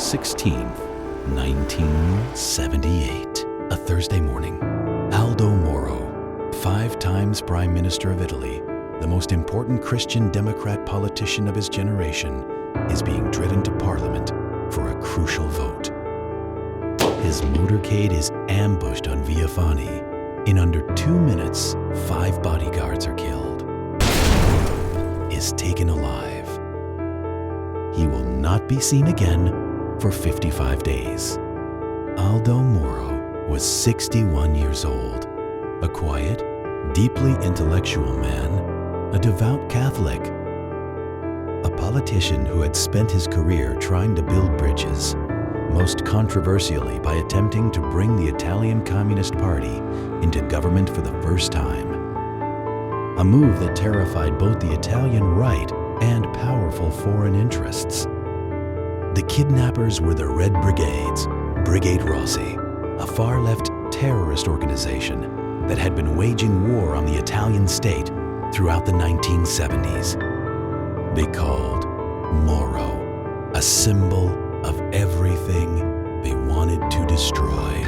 16th, 1978, a Thursday morning. Aldo Moro, 5 times Prime Minister of Italy, the most important Christian Democrat politician of his generation, is being driven to Parliament for a crucial vote. His motorcade is ambushed on Via Fani. In under 2 minutes, 5 bodyguards are killed. Is taken alive. He will not be seen again for 55 days. Aldo Moro was 61 years old, a quiet, deeply intellectual man, a devout Catholic, a politician who had spent his career trying to build bridges, most controversially by attempting to bring the Italian Communist Party into government for the first time. A move that terrified both the Italian right and powerful foreign interests. The kidnappers were the Red Brigades, Brigade Rossi, a far-left terrorist organization that had been waging war on the Italian state throughout the 1970s. They called Moro a symbol of everything they wanted to destroy.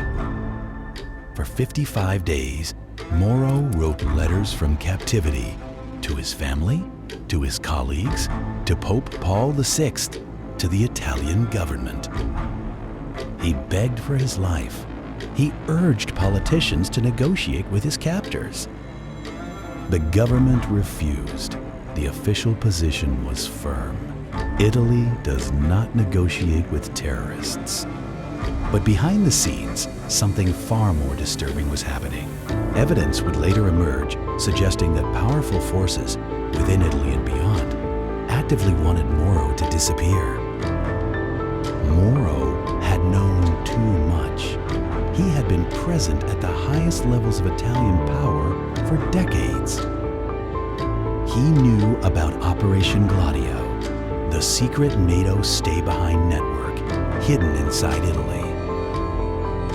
For 55 days, Moro wrote letters from captivity to his family, to his colleagues, to Pope Paul VI, to the Italian government. He begged for his life. He urged politicians to negotiate with his captors. The government refused. The official position was firm. Italy does not negotiate with terrorists. But behind the scenes, something far more disturbing was happening. Evidence would later emerge suggesting that powerful forces within Italy and beyond actively wanted Moro to disappear. Moro had known too much. He had been present at the highest levels of Italian power for decades. He knew about Operation Gladio, the secret NATO stay-behind network hidden inside Italy.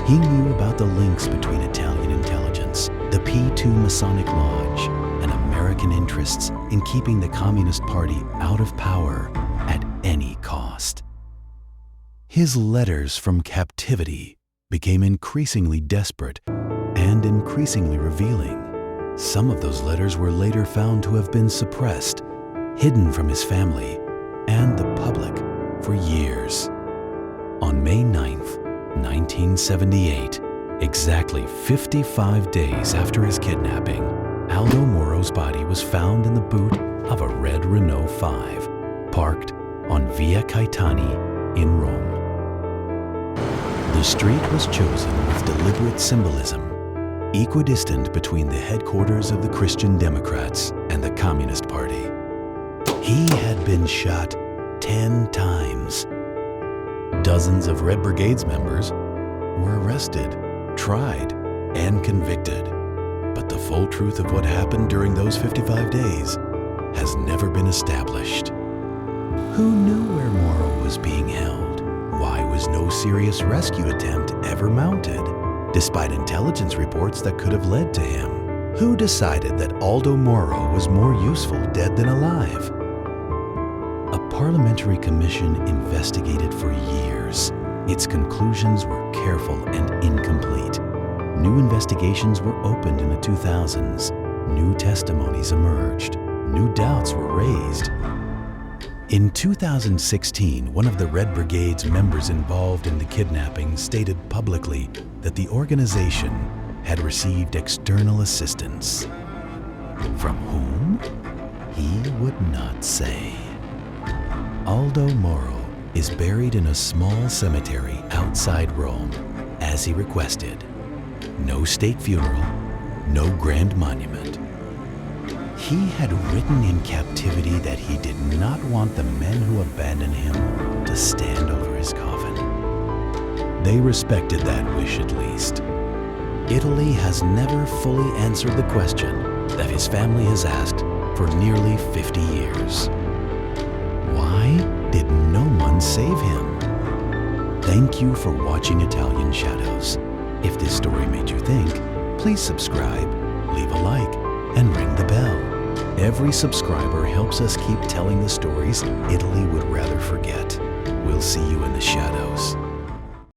He knew about the links between Italian intelligence, the P2 Masonic Lodge, and American interests in keeping the Communist Party out of power at any cost. His letters from captivity became increasingly desperate and increasingly revealing. Some of those letters were later found to have been suppressed, hidden from his family and the public for years. On May 9th, 1978, exactly 55 days after his kidnapping, Aldo Moro's body was found in the boot of a red Renault 5, parked on Via Caetani in Rome. The street was chosen with deliberate symbolism, equidistant between the headquarters of the Christian Democrats and the Communist Party. He had been shot 10 times. Dozens of Red Brigades members were arrested, tried, and convicted. But the full truth of what happened during those 55 days has never been established. Who knew where Moro was being held? Why was no serious rescue attempt ever mounted, despite intelligence reports that could have led to him? Who decided that Aldo Moro was more useful dead than alive? A parliamentary commission investigated for years. Its conclusions were careful and incomplete. New investigations were opened in the 2000s. New testimonies emerged. New doubts were raised. In 2016, one of the Red Brigade's members involved in the kidnapping stated publicly that the organization had received external assistance. From whom? He would not say. Aldo Moro is buried in a small cemetery outside Rome, as he requested. No state funeral, no grand monument. He had written in captivity that he did not want the men who abandoned him to stand over his coffin. They respected that wish at least. Italy has never fully answered the question that his family has asked for nearly 50 years. Why did no one save him? Thank you for watching Italian Shadows. If this story made you think, please subscribe, leave a like, and ring the bell. Every subscriber helps us keep telling the stories Italy would rather forget. We'll see you in the shadows.